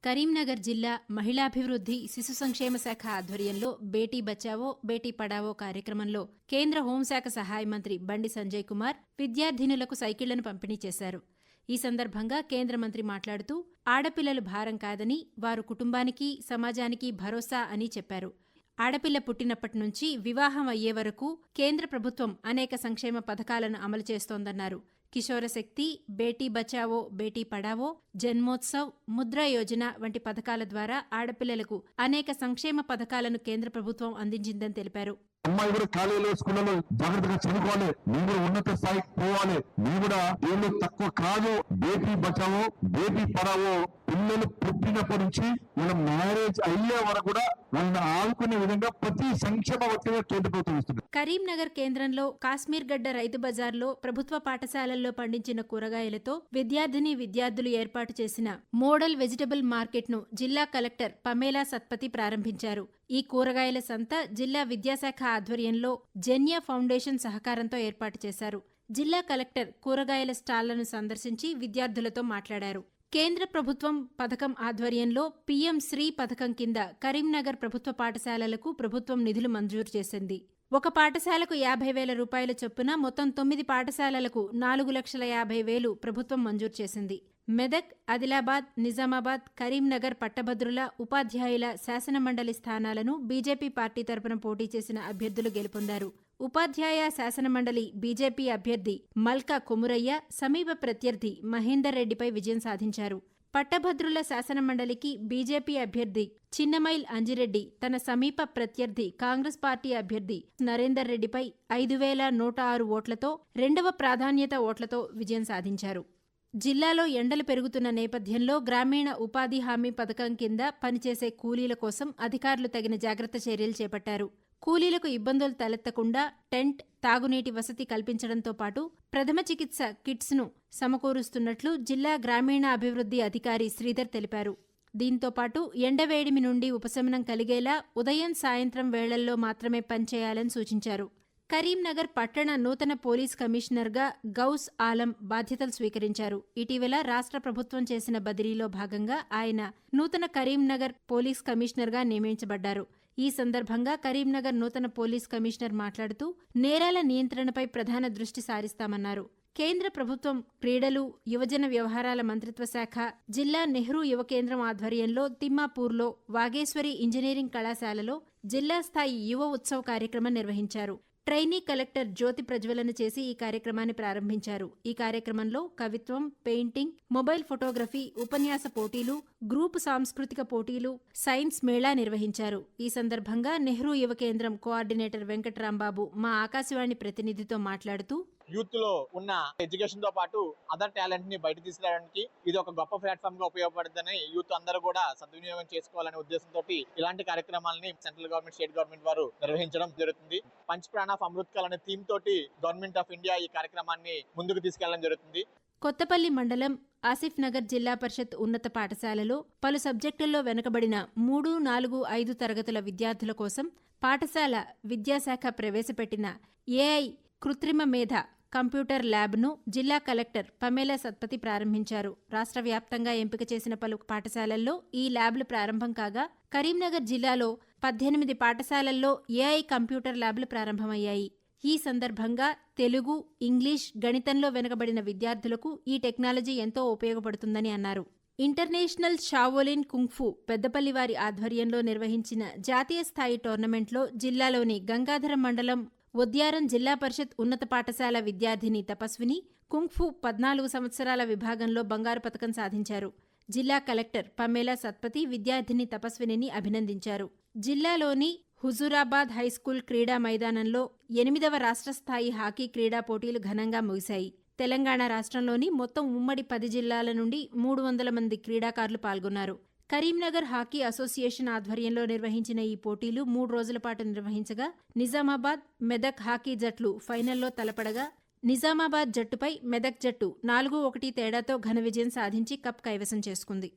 కరీంనగర్ జిల్లా మహిళాభివృద్ధి శిశు సంక్షేమ శాఖ ఆధ్వర్యంలో బేటీ బచావో బేటీ పడావో కార్యక్రమంలో కేంద్ర హోంశాఖ సహాయ మంత్రి బండి సంజయ్ కుమార్ విద్యార్థినులకు సైకిళ్లను పంపిణీ చేశారు. ఈ సందర్భంగా కేంద్ర మంత్రి మాట్లాడుతూ ఆడపిల్లలు భారం కాదని, వారు కుటుంబానికి, సమాజానికి భరోసా అని చెప్పారు. ఆడపిల్ల పుట్టినప్పటి నుంచి వివాహం అయ్యే వరకు కేంద్ర ప్రభుత్వం అనేక సంక్షేమ పథకాలను అమలు చేస్తోందన్నారు. కిశోర శక్తి, బేటీ బచావో బేటీ పడావో, జన్మోత్సవ్, ముద్రా యోజన వంటి పథకాల ద్వారా ఆడపిల్లలకు అనేక సంక్షేమ పథకాలను కేంద్ర ప్రభుత్వం అందించిందని తెలిపారు. అమ్మాయి కూడా కాలేజీలో స్కూళ్ళలో జాగ్రత్తగా చదువుకోవాలి, మీరు కూడా ఉన్నత స్థాయికి పోవాలి, మీరు కూడా ఏళ్ళు తక్కువ కాదు. బేటీ బచావో బేటీ పడావో పిల్లలు పుట్టినప్పటి నుంచి వాళ్ళ మ్యారేజ్ అయ్యే వరకు కూడా వాళ్ళని ఆదుకునే విధంగా ప్రతి సంక్షేమ వర్గంగా కేంద్ర ప్రభుత్వం ఇస్తుంది. కరీంనగర్ కేంద్రంలో కాశ్మీర్ గడ్డ రైతు బజార్లో ప్రభుత్వ పాఠశాలల్లో పండించిన కూరగాయలతో విద్యార్థులు ఏర్పాటు చేసిన మోడల్ వెజిటబుల్ మార్కెట్ను జిల్లా కలెక్టర్ పమేలా సత్పతి ప్రారంభించారు. ఈ కూరగాయల సంత జిల్లా విద్యాశాఖ ఆధ్వర్యంలో జన్య ఫౌండేషన్ సహకారంతో ఏర్పాటు చేశారు. జిల్లా కలెక్టర్ కూరగాయల స్టాళ్లను సందర్శించి విద్యార్థులతో మాట్లాడారు. కేంద్ర ప్రభుత్వం పథకం ఆధ్వర్యంలో పీఎం శ్రీ పథకం కింద కరీంనగర్ ప్రభుత్వ పాఠశాలలకు ప్రభుత్వం నిధులు మంజూరు చేసింది. ఒక పాఠశాలకు 50,000 రూపాయల చొప్పున మొత్తం 9 పాఠశాలలకు 4,50,000 ప్రభుత్వం మంజూరు చేసింది. మెదక్, ఆదిలాబాద్, నిజామాబాద్, కరీంనగర్ పట్టభద్రుల, ఉపాధ్యాయుల శాసనమండలి స్థానాలను బీజేపీ పార్టీ తరపున పోటీ చేసిన అభ్యర్థులు గెలుపొందారు. ఉపాధ్యాయ శాసనమండలి బీజేపీ అభ్యర్థి మల్కా కొమురయ్య సమీప ప్రత్యర్థి మహేందర్ రెడ్డిపై విజయం సాధించారు. పట్టభద్రుల శాసనమండలికి బీజేపీ అభ్యర్థి చిన్నమైల్ అంజిరెడ్డి తన సమీప ప్రత్యర్థి కాంగ్రెస్ పార్టీ అభ్యర్థి నరేందర్ రెడ్డిపై 5,106 ఓట్లతో, రెండవ ప్రాధాన్యత ఓట్లతో విజయం సాధించారు. జిల్లాలో ఎండలు పెరుగుతున్న నేపథ్యంలో గ్రామీణ ఉపాధి హామీ పథకం కింద పనిచేసే కూలీల కోసం అధికారులు తగిన జాగ్రత్త చర్యలు చేపట్టారు. కూలీలకు ఇబ్బందులు తలెత్తకుండా టెంట్, తాగునీటి వసతి కల్పించడంతో పాటు ప్రథమ చికిత్స కిట్స్ను సమకూరుస్తున్నట్లు జిల్లా గ్రామీణ అభివృద్ధి అధికారి శ్రీధర్ తెలిపారు. దీంతో పాటు ఎండవేడిమి నుండి ఉపశమనం కలిగేలా ఉదయం, సాయంత్రం వేళల్లో మాత్రమే పనిచేయాలని సూచించారు. కరీంనగర్ పట్టణ నూతన పోలీస్ కమిషనర్గా గౌస్ ఆలం బాధ్యతలు స్వీకరించారు. ఇటీవల రాష్ట్ర ప్రభుత్వం చేసిన బదిలీలో భాగంగా ఆయన నూతన కరీంనగర్ పోలీస్ కమిషనర్గా నియమించబడ్డారు. ఈ సందర్భంగా కరీంనగర్ నూతన పోలీస్ కమిషనర్ మాట్లాడుతూ నేరాల నియంత్రణపై ప్రధాన దృష్టి సారిస్తామన్నారు. కేంద్ర ప్రభుత్వం క్రీడలు, యువజన వ్యవహారాల మంత్రిత్వ శాఖ, జిల్లా నెహ్రూ యువ కేంద్రం ఆధ్వర్యంలో తిమ్మాపూర్లో వాగేశ్వరి ఇంజనీరింగ్ కళాశాలలో జిల్లా స్థాయి యువ ఉత్సవ్ కార్యక్రమం నిర్వహించారు. ట్రైనీ కలెక్టర్ జ్యోతి ప్రజ్వలన చేసి ఈ కార్యక్రమాన్ని ప్రారంభించారు. ఈ కార్యక్రమంలో కవిత్వం, పెయింటింగ్, మొబైల్ ఫోటోగ్రఫీ, ఉపన్యాస పోటీలు, గ్రూప్ సాంస్కృతిక పోటీలు, సైన్స్ మేళా నిర్వహించారు. ఈ సందర్భంగా నెహ్రూ యువ కేంద్రం కోఆర్డినేటర్ వెంకట్రాంబాబు మా ఆకాశవాణి ప్రతినిధితో మాట్లాడుతూ యూత్ లో ఉన్న ఎడ్యుకేషన్ తో పాటు అదర్ టాలెంట్ ని బయట తీసుకురావడానికి ఇది ఒక గొప్ప ప్లాట్ఫామ్ గా ఉపయోగపడుతుందని యూత్ అందరూ కూడా సద్వినియోగం చేసుకోవాలనే ఉద్దేశంతో ఇలాంటి కార్యక్రమాలని సెంట్రల్ గవర్నమెంట్, స్టేట్ గవర్నమెంట్ వారు నిర్వహించడం జరుగుతుంది. పంచ్ ప్రాణ ఆఫ్ అమృత్ కాల్ అనే థీమ్ తోటి గవర్నమెంట్ ఆఫ్ ఇండియా ఈ కార్యక్రమాన్ని ముందుకు తీసుకెళ్లడం జరుగుతుంది. కొత్తపల్లి మండలం ఆసిఫ్ నగర్ జిల్లా పరిషత్ ఉన్నత పాఠశాలలో పలు సబ్జెక్టుల్లో వెనుకబడిన 3, 4, 5 తరగతుల విద్యార్థుల కోసం పాఠశాల విద్యాశాఖ ప్రవేశపెట్టిన ఏఐ కృత్రిమ మేధ కంప్యూటర్ ల్యాబ్ను జిల్లా కలెక్టర్ పమేలా సత్పతి ప్రారంభించారు. రాష్ట్ర వ్యాప్తంగా ఎంపిక చేసిన పలు పాఠశాలల్లో ఈ ల్యాబ్లు ప్రారంభం కాగా కరీంనగర్ జిల్లాలో 18 పాఠశాలల్లో ఏఐ కంప్యూటర్ ల్యాబ్లు ప్రారంభమయ్యాయి. ఈ సందర్భంగా తెలుగు, ఇంగ్లీష్, గణితంలో వెనుకబడిన విద్యార్థులకు ఈ టెక్నాలజీ ఎంతో ఉపయోగపడుతుందని అన్నారు. ఇంటర్నేషనల్ షావోలిన్ కుంగ్ఫు పెద్దపల్లివారి ఆధ్వర్యంలో నిర్వహించిన జాతీయ స్థాయి టోర్నమెంట్లో జిల్లాలోని గంగాధరం మండలం ఒద్యారం జిల్లా పరిషత్ ఉన్నత పాఠశాల విద్యార్థిని తపస్విని కుంగ్ఫు 14 సంవత్సరాల విభాగంలో బంగారు పతకం సాధించారు. జిల్లా కలెక్టర్ పమేలా సత్పతి విద్యార్థిని తపస్వినిని అభినందించారు. జిల్లాలోని హుజూరాబాద్ హైస్కూల్ క్రీడా మైదానంలో 8వ రాష్ట్ర స్థాయి హాకీ క్రీడా పోటీలు ఘనంగా ముగిశాయి. తెలంగాణ రాష్ట్రంలోని మొత్తం ఉమ్మడి 10 జిల్లాల నుండి 300 మంది క్రీడాకారులు పాల్గొన్నారు. కరీంనగర్ హాకీ అసోసియేషన్ ఆధ్వర్యంలో నిర్వహించిన ఈ పోటీలు 3 రోజుల పాటు నిర్వహించగా నిజామాబాద్, మెదక్ హాకీ జట్లు ఫైనల్లో తలపడగా నిజామాబాద్ జట్టుపై మెదక్ జట్టు 4-1 తేడాతో ఘన విజయం సాధించి కప్ కైవసం చేసుకుంది.